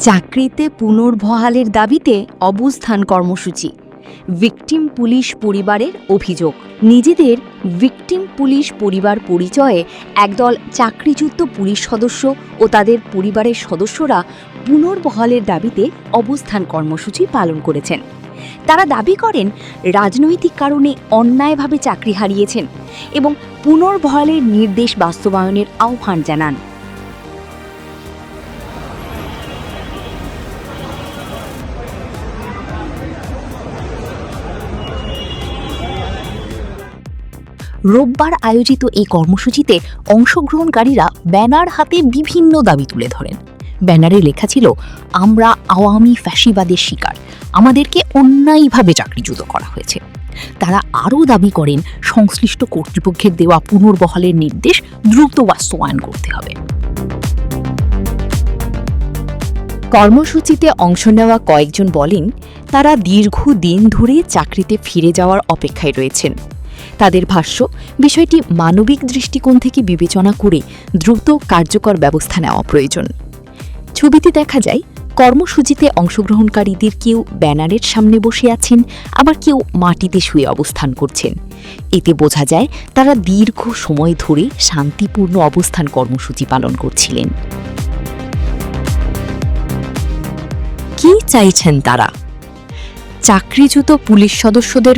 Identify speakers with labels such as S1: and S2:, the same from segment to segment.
S1: চাকরিতে পুনর্বহালের দাবিতে অবস্থান কর্মসূচি। ভিকটিম পুলিশ পরিবারের অভিযোগ, নিজেদের ভিকটিম পুলিশ পরিবার পরিচয়ে একদল চাকরিচ্যুত পুলিশ সদস্য ও তাদের পরিবারের সদস্যরা পুনর্বহালের দাবিতে অবস্থান কর্মসূচি পালন করেছেন। তারা দাবি করেন রাজনৈতিক কারণে অন্যায়ভাবে চাকরি হারিয়েছেন এবং পুনর্বহালের নির্দেশ বাস্তবায়নের আহ্বান জানান। রোববার আয়োজিত এই কর্মসূচিতে অংশগ্রহণকারীরা ব্যানার হাতে বিভিন্ন দাবি তুলে ধরেন। ব্যানারে লেখা ছিল, আমরা আওয়ামী ফ্যাসিবাদের শিকার, আমাদেরকে অন্যায়ভাবে চাকরিচ্যুত করা হয়েছে। তারা আরও দাবি করেন সংশ্লিষ্ট কর্তৃপক্ষের দেওয়া পুনর্বহালের নির্দেশ দ্রুত বাস্তবায়ন করতে হবে। কর্মসূচিতে অংশ নেওয়া কয়েকজন বলেন, তারা দীর্ঘদিন ধরে চাকরিতে ফিরে যাওয়ার অপেক্ষায় রয়েছেন। তাদের ভাষ্য, বিষয়টি মানবিক দৃষ্টিকোণ থেকে বিবেচনা করে দ্রুত কার্যকর ব্যবস্থা নেওয়া প্রয়োজন। ছবিতে দেখা যায়, কর্মসূচিতে অংশগ্রহণকারীদের কেউ ব্যানারের সামনে বসে আছেন, আবার কেউ মাটিতে শুয়ে অবস্থান করছেন। এতে বোঝা যায় তারা দীর্ঘ সময় ধরে শান্তিপূর্ণ অবস্থান কর্মসূচি পালন করছিলেন। কি চাইছেন তারা? চাকরিচ্যুত পুলিশ সদস্যদের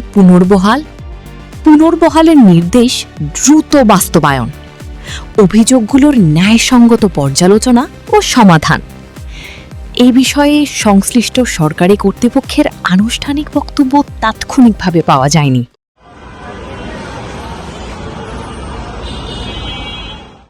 S1: পুনর্বহালের নির্দেশ দ্রুত বাস্তবায়ন, অভিযোগগুলোর ন্যায়সঙ্গত পর্যালোচনা ও সমাধান। এই বিষয়ে সংশ্লিষ্ট সরকারি কর্তৃপক্ষের আনুষ্ঠানিক বক্তব্য তাৎক্ষণিকভাবে পাওয়া যায়নি।